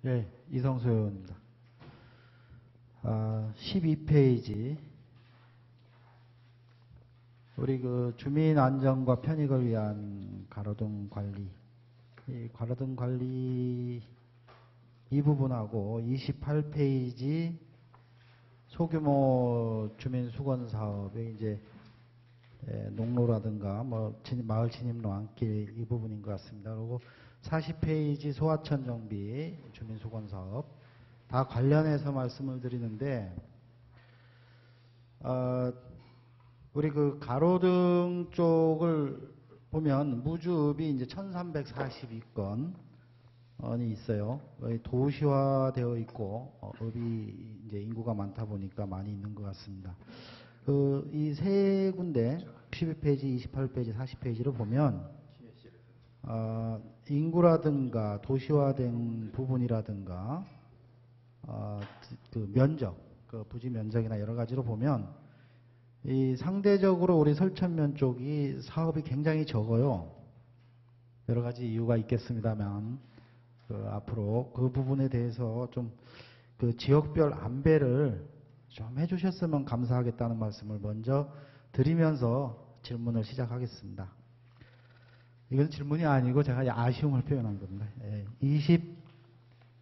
네, 이성수 의원입니다. 12페이지. 우리 그 주민 안전과 편익을 위한 가로등 관리. 이 가로등 관리 이 부분하고 28페이지 소규모 주민 수건 사업에 이제 농로라든가 뭐 마을 진입로 안길 이 부분인 것 같습니다. 그리고 40페이지 소하천 정비 주민 수건 사업 다 관련해서 말씀을 드리는데 우리 그 가로등 쪽을 보면 무주읍이 이제 1342건이 있어요. 도시화되어 있고 읍이 이제 인구가 많다 보니까 많이 있는 것 같습니다. 이 세 군데 12페이지, 28페이지, 40페이지를 보면 인구라든가 도시화된 부분이라든가 그 면적, 그 부지 면적이나 여러 가지로 보면 이 상대적으로 우리 설천면 쪽이 사업이 굉장히 적어요. 여러 가지 이유가 있겠습니다만 앞으로 그 부분에 대해서 좀 그 지역별 안배를 좀 해주셨으면 감사하겠다는 말씀을 먼저 드리면서 질문을 시작하겠습니다. 이건 질문이 아니고 제가 아쉬움을 표현한 겁니다.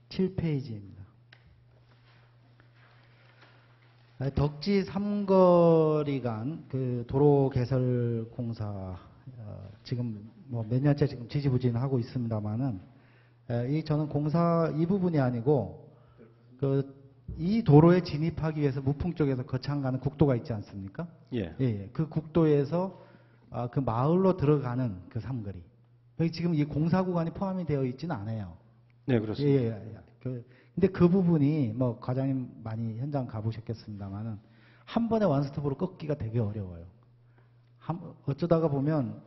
27페이지입니다. 덕지 삼거리 간 그 도로 개설 공사 지금 뭐 몇 년째 지금 지지부진하고 있습니다만은 저는 공사 이 부분이 아니고 이 도로에 진입하기 위해서 무풍 쪽에서 거창가는 국도가 있지 않습니까? 예. 그 국도에서 그 마을로 들어가는 그 삼거리. 여기 지금 이 공사 구간이 포함이 되어 있지는 않아요. 네, 그렇습니다. 예. 근데 그 부분이 뭐 과장님 많이 현장 가보셨겠습니다만은 한 번에 원스톱으로 꺾기가 되게 어려워요. 어쩌다가 보면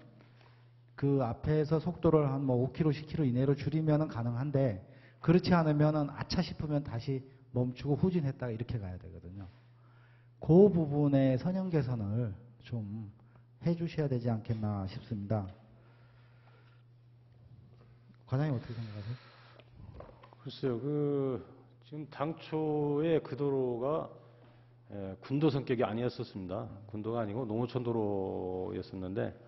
그 앞에서 속도를 한 뭐 5km, 10km 이내로 줄이면은 가능한데 그렇지 않으면은 아차 싶으면 다시 멈추고 후진했다가 이렇게 가야 되거든요. 그 부분의 선형 개선을 좀 해주셔야 되지 않겠나 싶습니다. 과장님 어떻게 생각하세요? 글쎄요, 지금 당초에 그 도로가 군도 성격이 아니었었습니다. 군도가 아니고 농어촌 도로였었는데,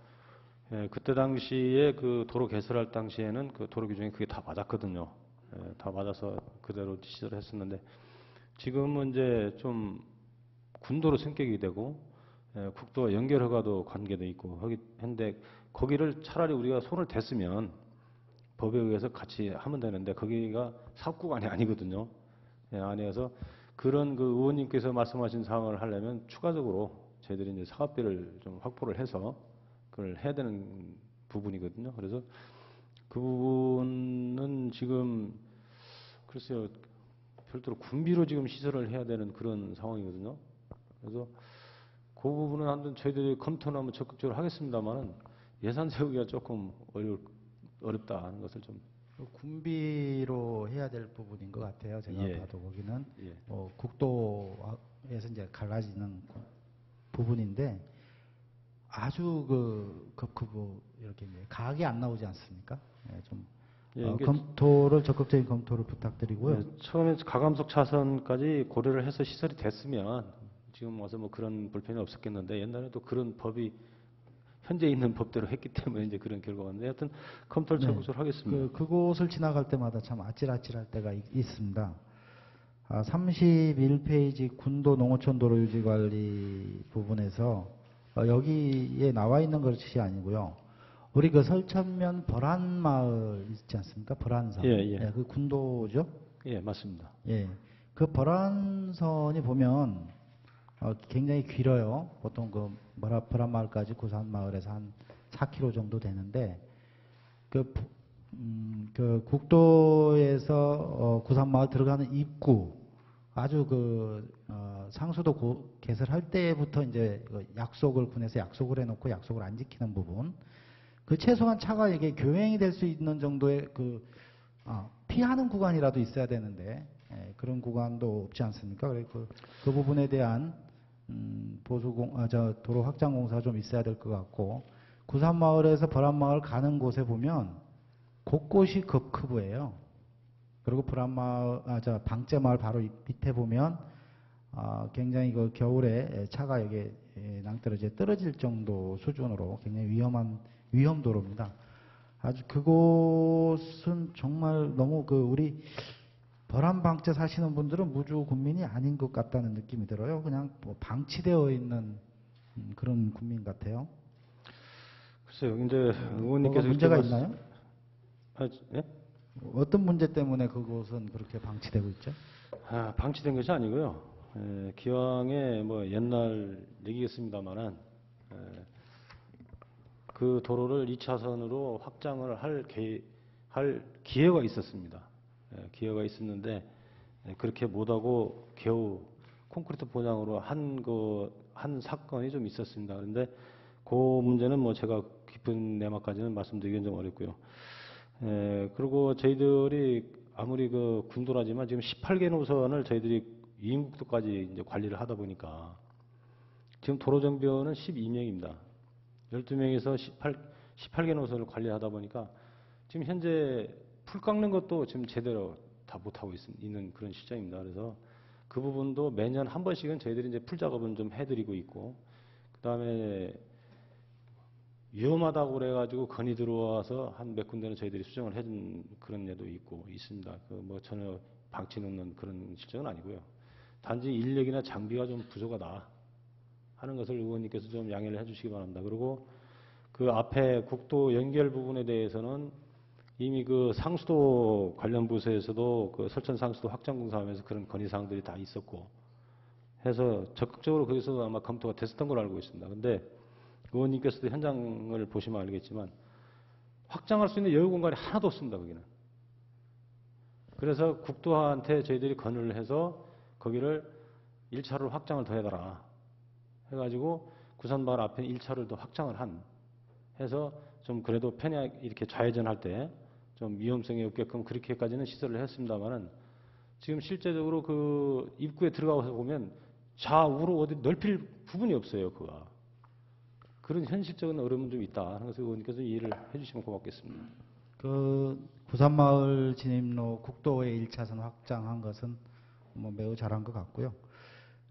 그때 당시에 그 도로 개설할 당시에는 그 도로 규정이 그게 다 맞았거든요. 다 맞아서 그대로 시설을 했었는데, 지금은 이제 좀 군도로 성격이 되고, 국도와 연결 허가도 관계돼 있고, 했는데, 거기를 차라리 우리가 손을 댔으면, 법에 의해서 같이 하면 되는데 거기가 사업구간이 아니거든요. 아니어서 그런 그 의원님께서 말씀하신 사항을 하려면 추가적으로 저희들이 이제 사업비를 좀 확보를 해서 그걸 해야 되는 부분이거든요. 그래서 그 부분은 지금 글쎄요, 별도로 군비로 지금 시설을 해야 되는 그런 상황이거든요. 그래서 그 부분은 한번 저희들이 검토는 한번 적극적으로 하겠습니다만은 예산 세우기가 조금 어렵다 하는 것을 좀 군비로 해야 될 부분인 것 같아요. 제가 봐도 거기는 국도에서 이제 갈라지는 부분인데 아주 이렇게 가학이 안 나오지 않습니까? 적극적인 검토를 부탁드리고요. 처음에 가감석 차선까지 고려를 해서 시설이 됐으면 지금 와서 뭐 그런 불편이 없었겠는데 옛날에도 그런 법이 현재 있는 법대로 했기 때문에 이제 그런 결과가 왔는데 하여튼 검토를 적극적으로 하겠습니다. 그곳을 지나갈 때마다 참 아찔아찔할 때가 있습니다. 31페이지 군도 농어촌 도로 유지 관리 부분에서 여기에 나와 있는 것이 아니고요. 우리 그 설천면 벌안마을 있지 않습니까? 벌안선. 그 군도죠? 예, 맞습니다. 그 벌안선이 보면 굉장히 길어요. 보통 벌안마을까지 구산마을에서 한 4km 정도 되는데 그 국도에서 구산마을 들어가는 입구 아주 상수도 개설할 때부터 이제 군에서 약속을 해놓고 약속을 안 지키는 부분 최소한 차가 이게 교행이 될 수 있는 정도의 피하는 구간이라도 있어야 되는데 그런 구간도 없지 않습니까? 그 부분에 대한 도로 확장 공사가 좀 있어야 될 것 같고 구산마을에서 벌안마을 가는 곳에 보면 곳곳이 급크브예요. 그리고 방제마을 바로 밑에 보면 굉장히 그 겨울에 차가 여기 낭떠러지에 떨어질 정도 수준으로 굉장히 위험 도로입니다. 아주 그곳은 정말 너무 우리 벌안 방제 사시는 분들은 무주 군민이 아닌 것 같다는 느낌이 들어요. 그냥 뭐 방치되어 있는 그런 군민 같아요. 글쎄요, 근데 뭐가 의원님께서 문제가 그렇게 있나요? 예? 어떤 문제 때문에 그곳은 그렇게 방치되고 있죠? 방치된 것이 아니고요. 기왕에 뭐 옛날 얘기겠습니다만은 그 도로를 2차선으로 확장을 할 기회가 있었습니다. 기회가 있었는데 그렇게 못하고 겨우 콘크리트 포장으로 한 사건이 좀 있었습니다. 그런데 그 문제는 뭐 제가 깊은 내막까지는 말씀드리기는 좀 어렵고요. 그리고 저희들이 아무리 그 군도라지만 지금 18개 노선을 저희들이 이인국도까지 이제 관리를 하다 보니까 지금 도로정비원은 12명입니다. 12명에서 18개 노선을 관리하다 보니까 지금 현재 풀 깎는 것도 지금 제대로 다 못하고 있는 그런 시점입니다. 그래서 그 부분도 매년 한 번씩은 저희들이 이제 풀 작업은 좀 해드리고 있고, 그 다음에 위험하다고 그래가지고 건이 들어와서 한 몇 군데는 저희들이 수정을 해준 그런 예도 있습니다. 그 뭐 전혀 방치 놓는 그런 실정은 아니고요. 단지 인력이나 장비가 좀 부족하다 하는 것을 의원님께서 좀 양해를 해주시기 바랍니다. 그리고 그 앞에 국도 연결 부분에 대해서는 이미 그 상수도 관련 부서에서도 그 설천 상수도 확장 공사하면서 그런 건의사항들이 다 있었고 해서 적극적으로 거기서 아마 검토가 됐었던 걸로 알고 있습니다. 근데 의원님께서도 현장을 보시면 알겠지만 확장할 수 있는 여유 공간이 하나도 없습니다. 거기는. 그래서 국토한테 저희들이 건의를 해서 거기를 1차로 확장을 더 해달라 해가지고 구산마을 앞에 1차를 더 확장을 해서 좀 그래도 편하게 이렇게 좌회전할 때 좀 위험성이 없게끔 그렇게까지는 시설을 했습니다만은 지금 실제적으로 그 입구에 들어가서 보면 좌우로 어디 넓힐 부분이 없어요. 그가. 그런 현실적인 어려움은 좀 있다 하는 것을 의원님께서 이해를 해주시면 고맙겠습니다. 그 구산마을 진입로 국도의 1차선 확장한 것은 뭐 매우 잘한 것 같고요.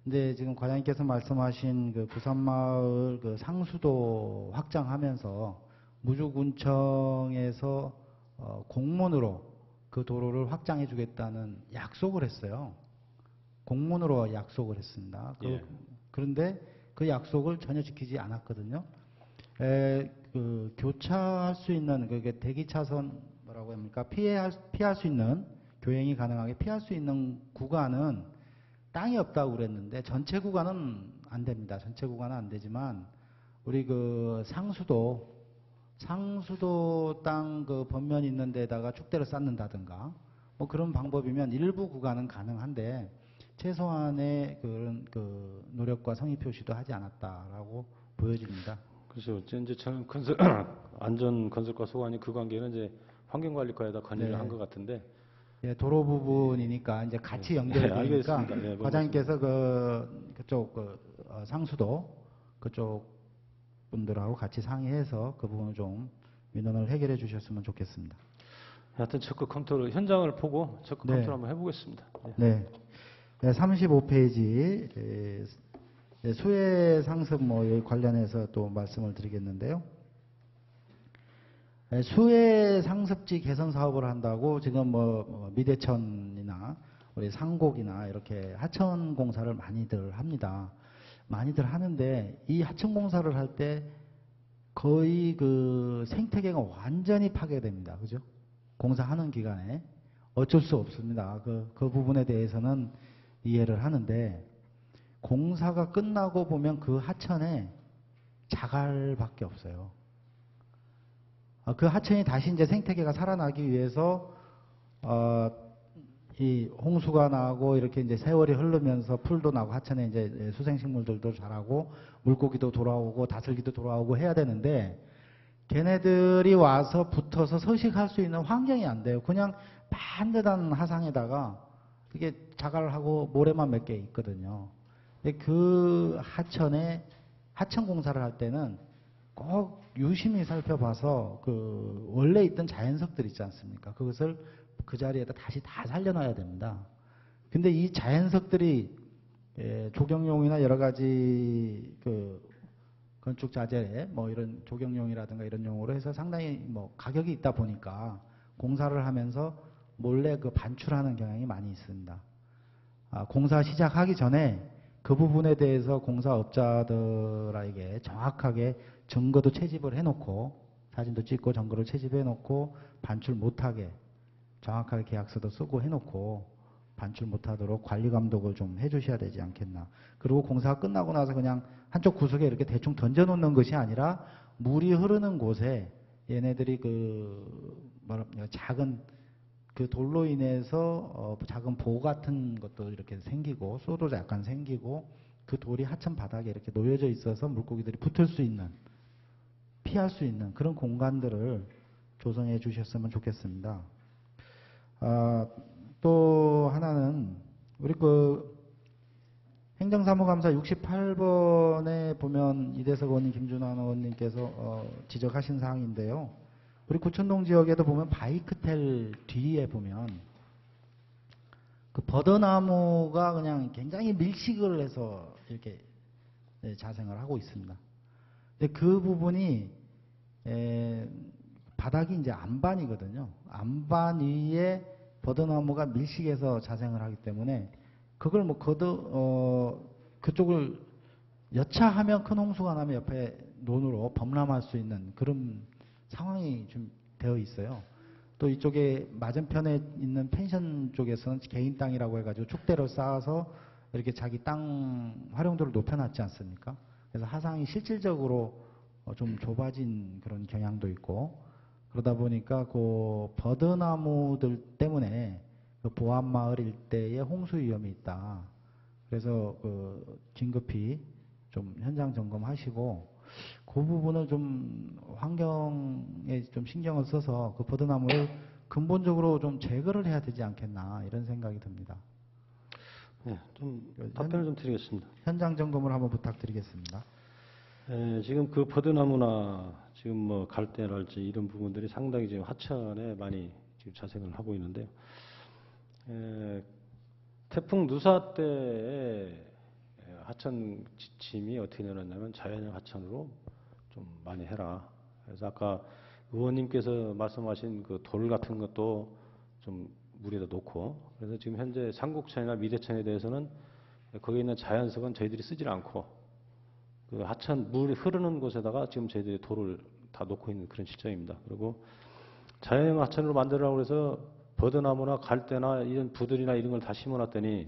근데 지금 과장님께서 말씀하신 그 구산마을 그 상수도 확장하면서 무주군청에서 공문으로 그 도로를 확장해 주겠다는 약속을 했어요. 공문으로 약속을 했습니다. 예. 그런데 그 약속을 전혀 지키지 않았거든요. 그 교차할 수 있는 그게 대기차선 뭐라고 합니까? 피할 수 있는 교행이 가능하게 피할 수 있는 구간은 땅이 없다고 그랬는데 전체 구간은 안 됩니다. 전체 구간은 안 되지만 우리 그 상수도 땅 그 번면 있는 데다가 축대를 쌓는다든가 뭐 그런 방법이면 일부 구간은 가능한데 최소한의 그런 그 노력과 성의 표시도 하지 않았다라고 보여집니다. 그래서 이제 저는 안전 건설과 소관이 그 관계는 이제 환경관리과에다 건의를 네. 한 것 같은데. 예, 도로 부분이니까 이제 같이 네, 연결되니까 알겠습니다. 네, 과장님께서 그쪽 상수도 그쪽 분들하고 같이 상의해서 그 부분을 좀 민원을 해결해 주셨으면 좋겠습니다. 하여튼 적극 검토를 현장을 보고 적극 네. 검토를 한번 해보겠습니다. 네. 네, 35페이지 수해 상습 뭐 관련해서 또 말씀을 드리겠는데요. 수해 상습지 개선 사업을 한다고 지금 뭐 미대천이나 우리 상곡이나 이렇게 하천 공사를 많이들 합니다. 많이들 하는데 이 하천 공사를 할 때 거의 그 생태계가 완전히 파괴됩니다. 그죠? 공사하는 기간에 어쩔 수 없습니다. 그 부분에 대해서는 이해를 하는데 공사가 끝나고 보면 그 하천에 자갈밖에 없어요. 그 하천이 다시 이제 생태계가 살아나기 위해서 이 홍수가 나고 이렇게 이제 세월이 흐르면서 풀도 나고 하천에 이제 수생식물들도 자라고 물고기도 돌아오고 다슬기도 돌아오고 해야 되는데 걔네들이 와서 붙어서 서식할 수 있는 환경이 안 돼요. 그냥 반듯한 하상에다가 이게 자갈하고 모래만 몇 개 있거든요. 근데 그 하천 공사를 할 때는 꼭 유심히 살펴봐서 그 원래 있던 자연석들 있지 않습니까? 그것을 그 자리에다 다시 다 살려놔야 됩니다. 근데 이 자연석들이 조경용이나 여러 가지 그 건축 자재 뭐 이런 조경용이라든가 이런 용어로 해서 상당히 뭐 가격이 있다 보니까 공사를 하면서 몰래 그 반출하는 경향이 많이 있습니다. 공사 시작하기 전에 그 부분에 대해서 공사업자들에게 정확하게 증거도 채집을 해놓고 사진도 찍고 증거를 채집해놓고 반출 못하게 정확하게 계약서도 쓰고 해놓고 반출 못하도록 관리 감독을 좀 해주셔야 되지 않겠나. 그리고 공사가 끝나고 나서 그냥 한쪽 구석에 이렇게 대충 던져놓는 것이 아니라 물이 흐르는 곳에 얘네들이 작은 그 돌로 인해서 작은 보 같은 것도 이렇게 생기고 쏘도 약간 생기고 그 돌이 하천 바닥에 이렇게 놓여져 있어서 물고기들이 붙을 수 있는 피할 수 있는 그런 공간들을 조성해 주셨으면 좋겠습니다. 또 하나는 우리 그 행정사무감사 68번에 보면 이대석 의원님, 김준환 의원님께서 지적하신 사항인데요. 우리 구천동 지역에도 보면 바이크텔 뒤에 보면 그 버드나무가 그냥 굉장히 밀식을 해서 이렇게 자생을 하고 있습니다. 근데 그 부분이 바닥이 이제 안반이거든요. 안반 위에 버드나무가 밀식해서 자생을 하기 때문에 그걸 뭐 그쪽을 여차하면 큰 홍수가 나면 옆에 논으로 범람할 수 있는 그런 상황이 좀 되어 있어요. 또 이쪽에 맞은편에 있는 펜션 쪽에서는 개인 땅이라고 해가지고 축대를 쌓아서 이렇게 자기 땅 활용도를 높여놨지 않습니까? 그래서 하상이 실질적으로 좀 좁아진 그런 경향도 있고 그러다 보니까 그 버드나무들 때문에 그 보안마을 일대에 홍수 위험이 있다. 그래서 긴급히 좀 현장 점검하시고 그 부분을 좀 환경에 좀 신경을 써서 그 버드나무를 근본적으로 좀 제거를 해야 되지 않겠나 이런 생각이 듭니다. 네, 좀 답변을 좀 드리겠습니다. 현장 점검을 한번 부탁드리겠습니다. 지금 그 버드나무나 지금 뭐 갈대랄지 이런 부분들이 상당히 지금 하천에 많이 지금 자생을 하고 있는데요. 태풍 누사 때 하천 지침이 어떻게 내놨냐면 자연형 하천으로 좀 많이 해라. 그래서 아까 의원님께서 말씀하신 그 돌 같은 것도 좀 물에다 놓고 그래서 지금 현재 삼국천이나 미대천에 대해서는 거기에 있는 자연석은 저희들이 쓰질 않고 그 하천 물이 흐르는 곳에다가 지금 저희들이 돌을 다 놓고 있는 그런 실정입니다. 그리고 자연형 하천으로 만들라고 해서 버드나무나 갈대나 이런 부들이나 이런 걸 다 심어놨더니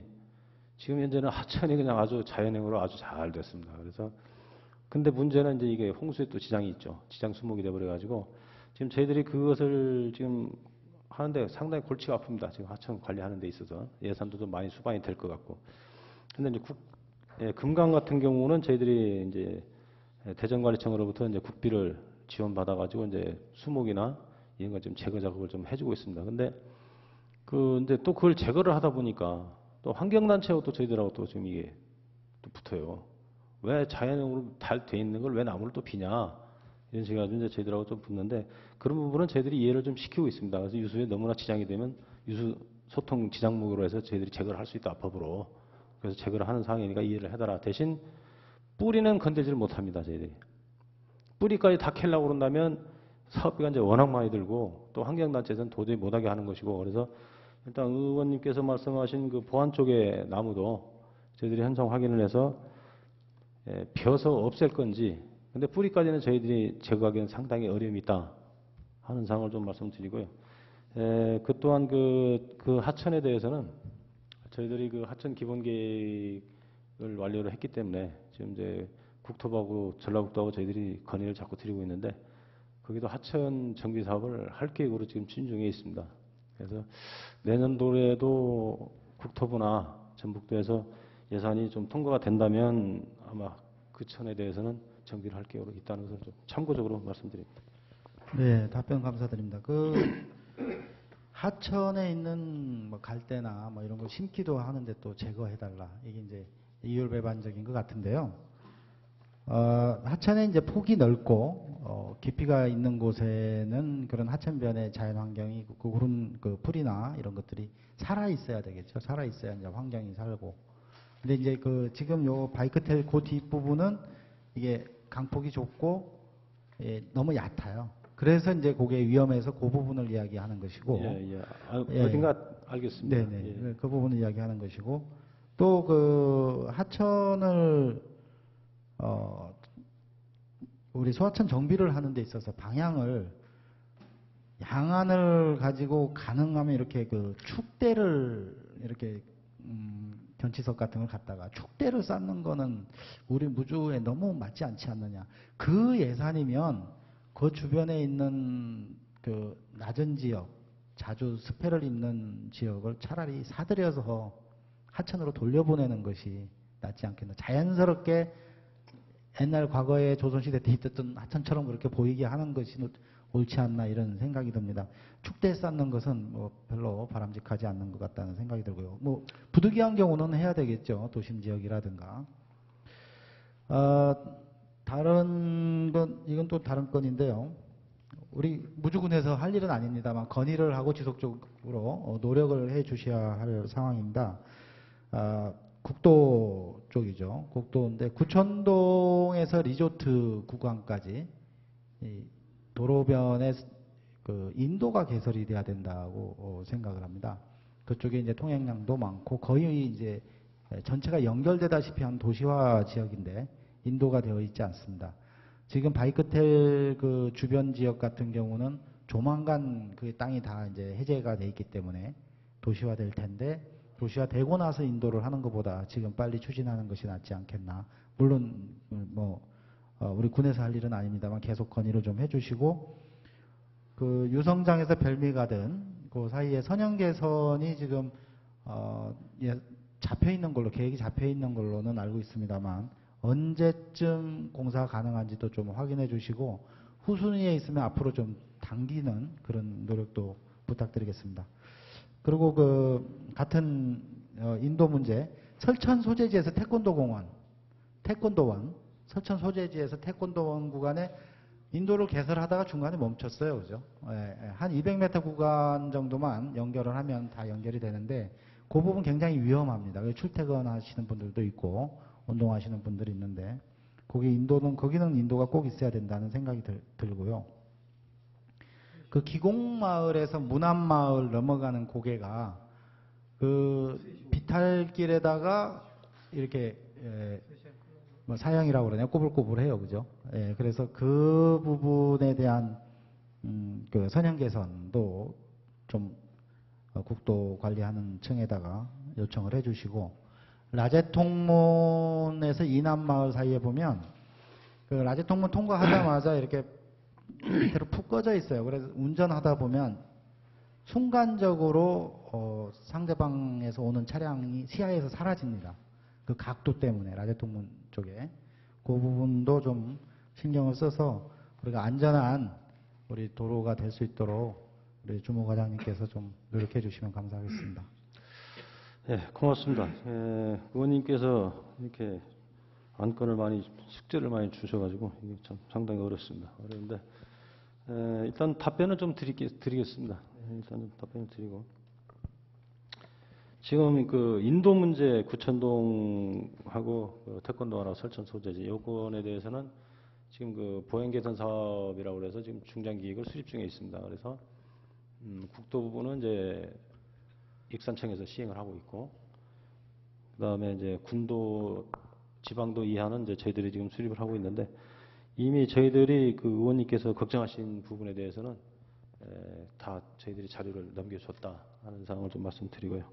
지금 현재는 하천이 그냥 아주 자연형으로 아주 잘 됐습니다. 그래서 근데 문제는 이제 이게 홍수에 또 지장이 있죠. 지장 수목이 돼버려가지고 지금 저희들이 그것을 지금 하는데 상당히 골치가 아픕니다. 지금 하천 관리하는 데 있어서 예산도 좀 많이 수반이 될 것 같고. 근데 이제 금강 같은 경우는 저희들이 이제 대전관리청으로부터 이제 국비를 지원받아가지고 이제 수목이나 이런 거 좀 제거 작업을 좀 해주고 있습니다. 근데 근데 또 그걸 제거를 하다 보니까 또 환경단체하고 또 저희들하고 또 지금 이게 또 붙어요. 왜 자연형으로 잘 돼 있는 걸 왜 나무를 또 비냐. 이런 식으로 이제 저희들하고 좀 붙는데 그런 부분은 저희들이 이해를 좀 시키고 있습니다. 그래서 유수에 너무나 지장이 되면 유수 소통 지장목으로 해서 저희들이 제거를 할 수 있다. 법으로. 그래서 제거를 하는 상황이니까 이해를 해달라. 대신 뿌리는 건들지를 못합니다. 저희들이. 뿌리까지 다 캘려고 그런다면 사업비가 이제 워낙 많이 들고 또 환경단체에서는 도저히 못하게 하는 것이고 그래서 일단 의원님께서 말씀하신 그 보안 쪽의 나무도 저희들이 현장 확인을 해서 벼서 없앨 건지 근데 뿌리까지는 저희들이 제거하기는 상당히 어려움이 있다 하는 사항을 좀 말씀드리고요. 그 또한 그 하천에 대해서는 저희들이 그 하천 기본 계획을 완료를 했기 때문에 지금 이제 국토부하고 전라북도하고 저희들이 건의를 자꾸 드리고 있는데 거기도 하천 정비 사업을 할 계획으로 지금 추진 중에 있습니다. 그래서 내년도에도 국토부나 전북도에서 예산이 좀 통과가 된다면 아마 그 천에 대해서는 정비를 할 계획으로 있다는 것을 좀 참고적으로 말씀드립니다. 네, 답변 감사드립니다. 하천에 있는 뭐 갈대나 뭐 이런 거 심기도 하는데 또 제거해달라. 이게 이제 이율배반적인 것 같은데요. 하천에 이제 폭이 넓고 깊이가 있는 곳에는 그런 하천변의 자연 환경이 그 그런 그 풀이나 이런 것들이 살아 있어야 되겠죠. 살아 있어야 이제 환경이 살고. 근데 이제 그 지금 요 바이크텔 그 뒷부분은 이게 강폭이 좁고 너무 얕아요. 그래서 이제 그게 위험해서 그 부분을 이야기하는 것이고. 예, 예. 예. 어딘가 알겠습니다. 네네. 예. 그 부분을 이야기하는 것이고 또 그 하천을 우리 소하천 정비를 하는 데 있어서 방향을 양안을 가지고 가능하면 이렇게 그 축대를 이렇게 견치석 같은 걸 갖다가 축대를 쌓는 거는 우리 무주에 너무 맞지 않지 않느냐. 그 예산이면 그 주변에 있는 그 낮은 지역, 자주 스패를 입는 지역을 차라리 사들여서 하천으로 돌려보내는 것이 낫지 않겠나. 자연스럽게 옛날 과거에 조선시대 때 있었던 하천처럼 그렇게 보이게 하는 것이 옳지 않나 이런 생각이 듭니다. 축대에 쌓는 것은 뭐 별로 바람직하지 않는 것 같다는 생각이 들고요. 뭐 부득이한 경우는 해야 되겠죠. 도심 지역이라든가. 다른 건 이건 또 다른 건인데요. 우리 무주군에서 할 일은 아닙니다만 건의를 하고 지속적으로 노력을 해 주셔야 할 상황입니다. 국도 쪽이죠. 국도인데 구천동에서 리조트 구간까지 이 도로변에 그 인도가 개설이 돼야 된다고 생각을 합니다. 그쪽에 이제 통행량도 많고 거의 이제 전체가 연결되다시피 한 도시화 지역인데 인도가 되어 있지 않습니다. 지금 바이크텔 그 주변 지역 같은 경우는 조만간 그 땅이 다 이제 해제가 돼 있기 때문에 도시화될 텐데 도시화되고 나서 인도를 하는 것보다 지금 빨리 추진하는 것이 낫지 않겠나. 물론 뭐 우리 군에서 할 일은 아닙니다만 계속 건의를 좀 해주시고 그 유성장에서 별미가든 그 사이에 선형개선이 지금 잡혀 있는 걸로 계획이 잡혀 있는 걸로는 알고 있습니다만 언제쯤 공사 가능한지도 좀 확인해 주시고 후순위에 있으면 앞으로 좀 당기는 그런 노력도 부탁드리겠습니다. 그리고 그 같은 인도 문제, 설천 소재지에서 태권도공원, 태권도원, 설천 소재지에서 태권도원 구간에 인도를 개설하다가 중간에 멈췄어요, 그죠? 한 200m 구간 정도만 연결을 하면 다 연결이 되는데 그 부분 굉장히 위험합니다. 출퇴근하시는 분들도 있고 운동하시는 분들이 있는데 거기는 인도가 꼭 있어야 된다는 생각이 들고요. 그 기곡마을에서 문안마을 넘어가는 고개가 그 비탈길에다가 이렇게 뭐 사형이라고 그러네요. 꼬불꼬불해요, 그죠? 그래서 그 부분에 대한 그 선형 개선도 좀 국도 관리하는 층에다가 요청을 해주시고 라제통문에서 이남마을 사이에 보면 그 라제통문 통과하자마자 이렇게 밑으로 푹 꺼져 있어요. 그래서 운전하다 보면 순간적으로 상대방에서 오는 차량이 시야에서 사라집니다. 그 각도 때문에 라제통문 쪽에 그 부분도 좀 신경을 써서 우리가 안전한 우리 도로가 될 수 있도록 우리 주무 과장님께서 좀 노력해 주시면 감사하겠습니다. 예, 고맙습니다. 의원님께서 이렇게 안건을 숙제를 많이 주셔가지고 이게 참 상당히 어렵습니다. 어려운데 일단 답변을 좀 드리겠습니다. 일단 좀 답변을 드리고 지금 그 인도 문제 구천동하고 그 태권도하라 설천 소재지 요건에 대해서는 지금 그 보행 개선 사업이라고 해서 지금 중장 기획을 수립 중에 있습니다. 그래서 국도 부분은 이제 익산청에서 시행을 하고 있고 그다음에 이제 군도 지방도 이하는 이제 저희들이 지금 수립을 하고 있는데 이미 저희들이 그 의원님께서 걱정하신 부분에 대해서는 다 저희들이 자료를 넘겨줬다 하는 사항을 좀 말씀드리고요.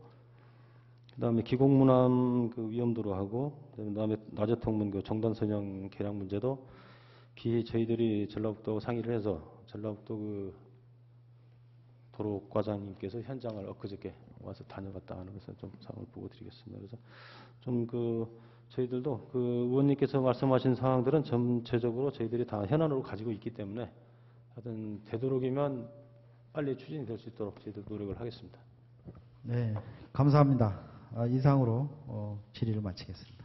그다음에 기곡문암 그 위험도로하고 그다음에 낮에통문 그 정단선형 개량 문제도 기회 저희들이 전라북도 상의를 해서 전라북도 그 도로과장님께서 현장을 엊그저께 와서 다녀갔다 하는 것을 좀 상황을 보고 드리겠습니다. 그래서 좀 저희들도 그 의원님께서 말씀하신 사항들은 전체적으로 저희들이 다 현안으로 가지고 있기 때문에 하여튼 되도록이면 빨리 추진이 될 수 있도록 저희들 노력을 하겠습니다. 네, 감사합니다. 이상으로 질의를 마치겠습니다.